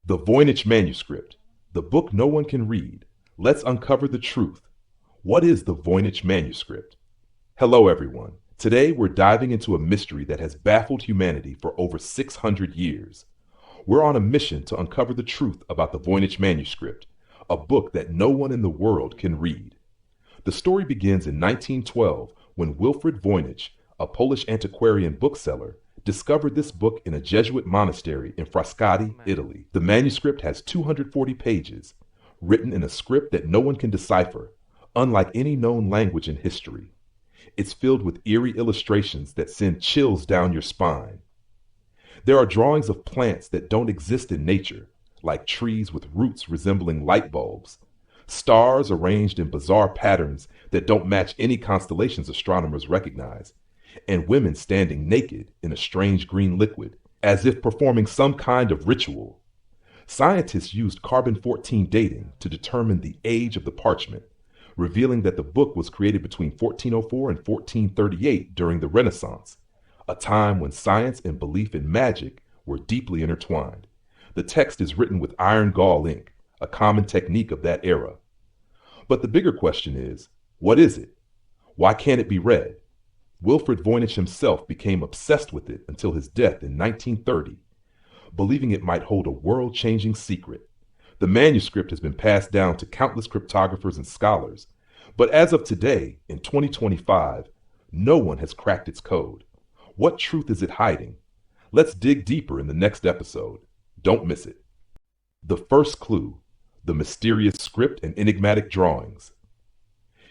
The Voynich Manuscript, the book no one can read. Let's uncover the truth. What is the Voynich Manuscript? Hello, everyone. Today we're diving into a mystery that has baffled humanity for over 600 years. We're on a mission to uncover the truth about the Voynich Manuscript, a book that no one in the world can read. The story begins in 1912 when Wilfrid Voynich, a Polish antiquarian bookseller, discovered this book in a Jesuit monastery in Frascati, Italy. The manuscript has 240 pages, written in a script that no one can decipher, unlike any known language in history. It's filled with eerie illustrations that send chills down your spine. There are drawings of plants that don't exist in nature, like trees with roots resembling light bulbs, stars arranged in bizarre patterns that don't match any constellations astronomers recognize, and women standing naked in a strange green liquid, as if performing some kind of ritual. Scientists used carbon-14 dating to determine the age of the parchment, revealing that the book was created between 1404 and 1438 during the Renaissance, a time when science and belief in magic were deeply intertwined. The text is written with iron gall ink, a common technique of that era. But the bigger question is, what is it? Why can't it be read? Wilfrid Voynich himself became obsessed with it until his death in 1930, believing it might hold a world-changing secret. The manuscript has been passed down to countless cryptographers and scholars, but as of today, in 2025, no one has cracked its code. What truth is it hiding? Let's dig deeper in the next episode. Don't miss it. The first clue, the mysterious script and enigmatic drawings.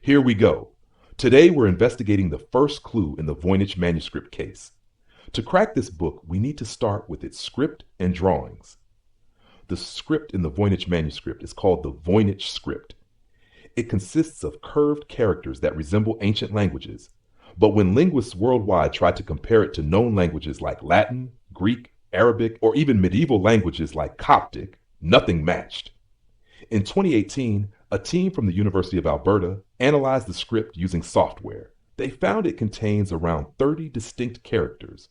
Here we go. Today we're investigating the first clue in the Voynich Manuscript case. To crack this book, we need to start with its script and drawings. The script in the Voynich Manuscript is called the Voynich script. It consists of curved characters that resemble ancient languages, but when linguists worldwide tried to compare it to known languages like Latin, Greek, Arabic, or even medieval languages like Coptic, nothing matched. In 2018, a team from the University of Alberta analyzed the script using software. They found it contains around 30 distinct characters,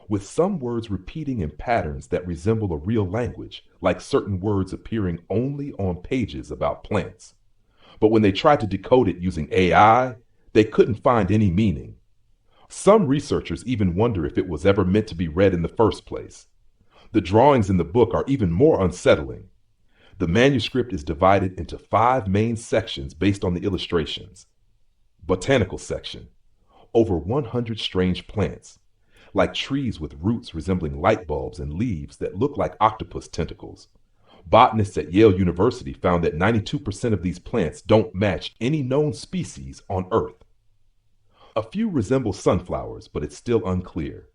with some words repeating in patterns that resemble a real language, like certain words appearing only on pages about plants. But when they tried to decode it using AI, they couldn't find any meaning. Some researchers even wonder if it was ever meant to be read in the first place. The drawings in the book are even more unsettling. The manuscript is divided into 5 main sections based on the illustrations. Botanical section. Over 100 strange plants, like trees with roots resembling light bulbs and leaves that look like octopus tentacles. Botanists at Yale University found that 92% of these plants don't match any known species on Earth. A few resemble sunflowers, but it's still unclear.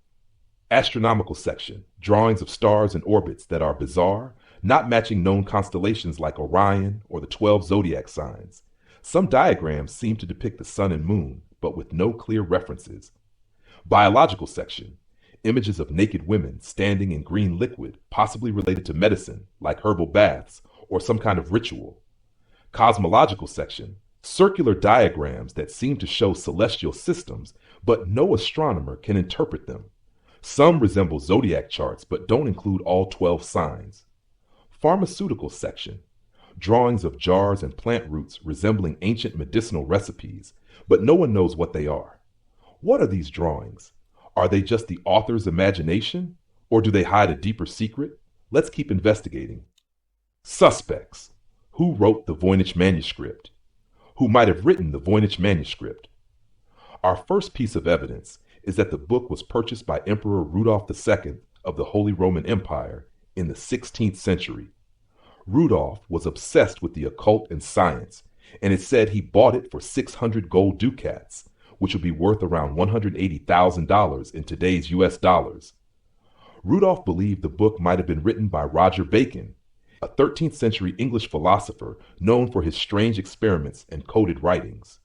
Astronomical section. Drawings of stars and orbits that are bizarre, not matching known constellations like Orion or the 12 zodiac signs. Some diagrams seem to depict the sun and moon, but with no clear references. Biological section. Images of naked women standing in green liquid, possibly related to medicine, like herbal baths, or some kind of ritual. Cosmological section. Circular diagrams that seem to show celestial systems, but no astronomer can interpret them. Some resemble zodiac charts, but don't include all 12 signs. Pharmaceutical section. Drawings of jars and plant roots resembling ancient medicinal recipes, but no one knows what they are. What are these drawings? Are they just the author's imagination? Or do they hide a deeper secret? Let's keep investigating. Suspects. Who wrote the Voynich Manuscript? Who might have written the Voynich Manuscript? Our first piece of evidence is that the book was purchased by Emperor Rudolph II of the Holy Roman Empire in the 16th century. Rudolph was obsessed with the occult and science, and it said he bought it for 600 gold ducats, which would be worth around $180,000 in today's US dollars. Rudolph believed the book might have been written by Roger Bacon, a 13th century English philosopher known for his strange experiments and coded writings.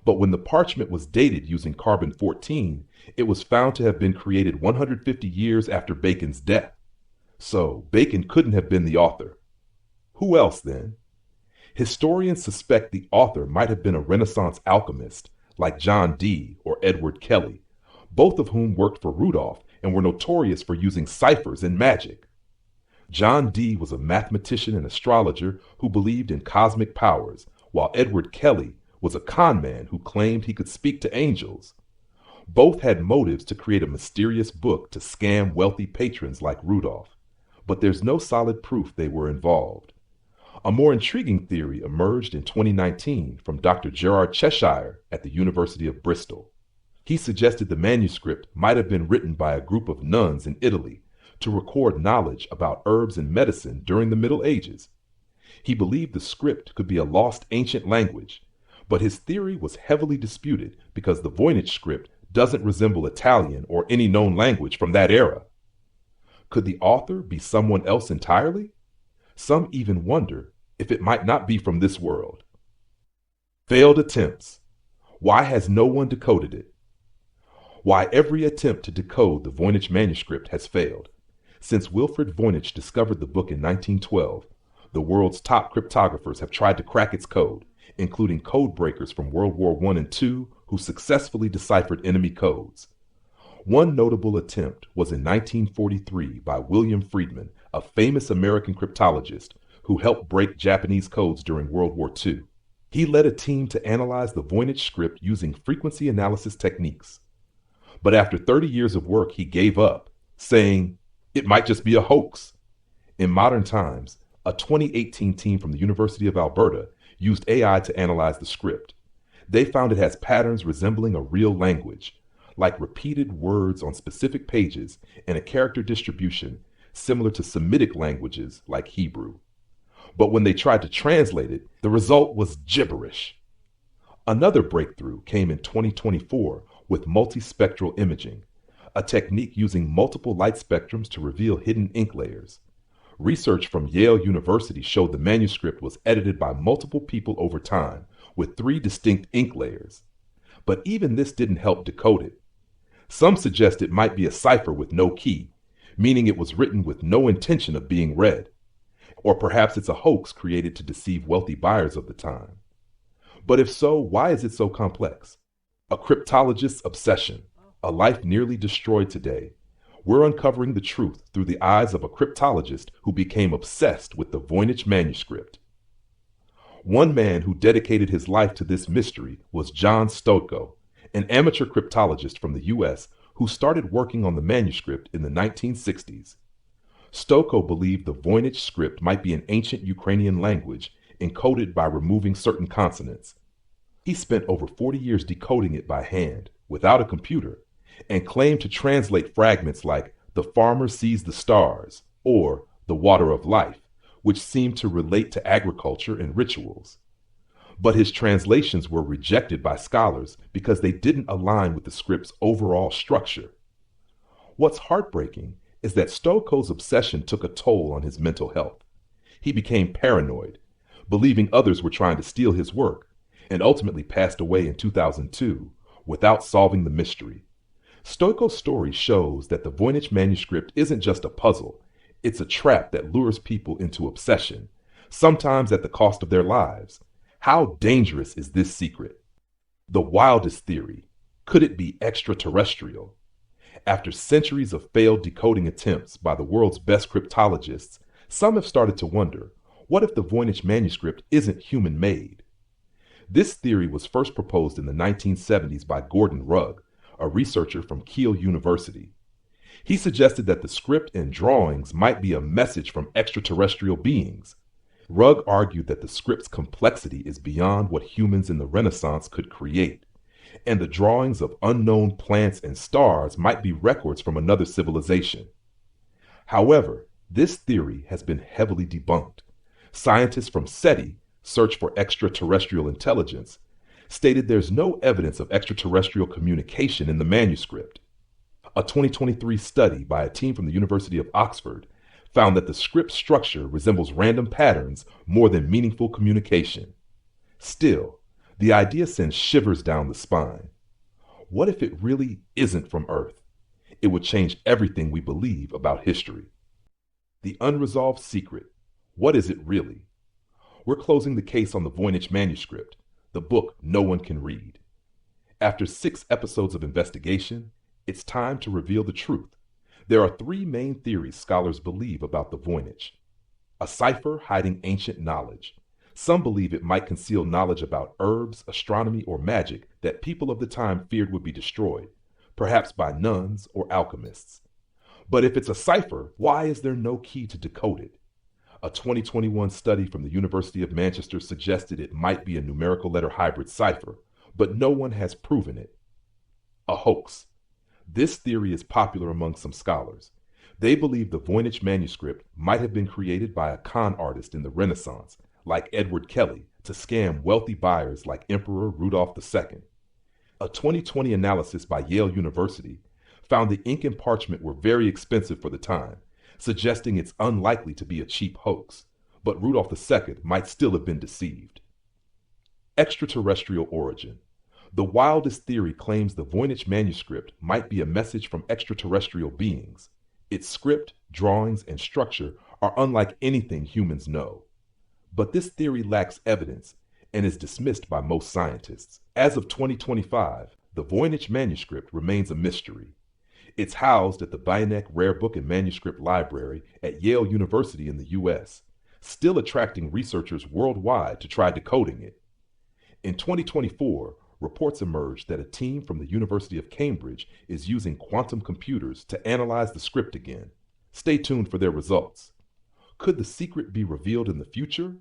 But when the parchment was dated using carbon-14, it was found to have been created 150 years after Bacon's death. So Bacon couldn't have been the author. Who else then? Historians suspect the author might have been a Renaissance alchemist like John Dee or Edward Kelly, both of whom worked for Rudolph and were notorious for using ciphers and magic. John Dee was a mathematician and astrologer who believed in cosmic powers, while Edward Kelly was a con man who claimed he could speak to angels. Both had motives to create a mysterious book to scam wealthy patrons like Rudolph, but there's no solid proof they were involved. A more intriguing theory emerged in 2019 from Dr. Gerard Cheshire at the University of Bristol. He suggested the manuscript might have been written by a group of nuns in Italy to record knowledge about herbs and medicine during the Middle Ages. He believed the script could be a lost ancient language, but his theory was heavily disputed because the Voynich script doesn't resemble Italian or any known language from that era. Could the author be someone else entirely? Some even wonder if it might not be from this world. Failed attempts. Why has no one decoded it? Why every attempt to decode the Voynich manuscript has failed. Since Wilfred Voynich discovered the book in 1912, the world's top cryptographers have tried to crack its code, including code breakers from World War I and II who successfully deciphered enemy codes. One notable attempt was in 1943 by William Friedman, a famous American cryptologist who helped break Japanese codes during World War II. He led a team to analyze the Voynich script using frequency analysis techniques. But after 30 years of work, he gave up, saying, "It might just be a hoax." In modern times, a 2018 team from the University of Alberta used AI to analyze the script. They found it has patterns resembling a real language, like repeated words on specific pages and a character distribution similar to Semitic languages like Hebrew. But when they tried to translate it, the result was gibberish. Another breakthrough came in 2024 with multispectral imaging, a technique using multiple light spectrums to reveal hidden ink layers. Research from Yale University showed the manuscript was edited by multiple people over time with 3 distinct ink layers. But even this didn't help decode it. Some suggest it might be a cipher with no key, meaning it was written with no intention of being read. Or perhaps it's a hoax created to deceive wealthy buyers of the time. But if so, why is it so complex? A cryptologist's obsession, a life nearly destroyed today. We're uncovering the truth through the eyes of a cryptologist who became obsessed with the Voynich manuscript. One man who dedicated his life to this mystery was John Stokoe, an amateur cryptologist from the US who started working on the manuscript in the 1960s. Stokoe believed the Voynich script might be an ancient Ukrainian language encoded by removing certain consonants. He spent over 40 years decoding it by hand, without a computer, and claimed to translate fragments like "the farmer sees the stars" or "the water of life," which seemed to relate to agriculture and rituals. But his translations were rejected by scholars because they didn't align with the script's overall structure. What's heartbreaking is that Stokoe's obsession took a toll on his mental health. He became paranoid, believing others were trying to steal his work, and ultimately passed away in 2002 without solving the mystery. Stokoe's story shows that the Voynich manuscript isn't just a puzzle, it's a trap that lures people into obsession, sometimes at the cost of their lives. How dangerous is this secret? The wildest theory. Could it be extraterrestrial? After centuries of failed decoding attempts by the world's best cryptologists, some have started to wonder, what if the Voynich manuscript isn't human-made? This theory was first proposed in the 1970s by Gordon Rugg, a researcher from Keele University. He suggested that the script and drawings might be a message from extraterrestrial beings. Rugg argued that the script's complexity is beyond what humans in the Renaissance could create, and the drawings of unknown plants and stars might be records from another civilization. However, this theory has been heavily debunked. Scientists from SETI, Search for Extraterrestrial Intelligence, stated there's no evidence of extraterrestrial communication in the manuscript. A 2023 study by a team from the University of Oxford found that the script structure resembles random patterns more than meaningful communication. Still, the idea sends shivers down the spine. What if it really isn't from Earth? It would change everything we believe about history. The unresolved secret. What is it really? We're closing the case on the Voynich manuscript, the book no one can read. After 6 episodes of investigation, it's time to reveal the truth. There are three main theories scholars believe about the Voynich. A cipher hiding ancient knowledge. Some believe it might conceal knowledge about herbs, astronomy, or magic that people of the time feared would be destroyed, perhaps by nuns or alchemists. But if it's a cipher, why is there no key to decode it? A 2021 study from the University of Manchester suggested it might be a numerical letter hybrid cipher, but no one has proven it. A hoax. This theory is popular among some scholars. They believe the Voynich Manuscript might have been created by a con artist in the Renaissance, like Edward Kelly, to scam wealthy buyers like Emperor Rudolph II. A 2020 analysis by Yale University found the ink and parchment were very expensive for the time, suggesting it's unlikely to be a cheap hoax, but Rudolph II might still have been deceived. Extraterrestrial origin. The wildest theory claims the Voynich Manuscript might be a message from extraterrestrial beings. Its script, drawings, and structure are unlike anything humans know. But this theory lacks evidence and is dismissed by most scientists. As of 2025, the Voynich Manuscript remains a mystery. It's housed at the Voynich Rare Book and Manuscript Library at Yale University in the US, still attracting researchers worldwide to try decoding it. In 2024, reports emerged that a team from the University of Cambridge is using quantum computers to analyze the script again. Stay tuned for their results. Could the secret be revealed in the future?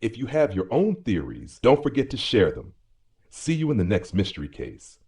If you have your own theories, don't forget to share them. See you in the next mystery case.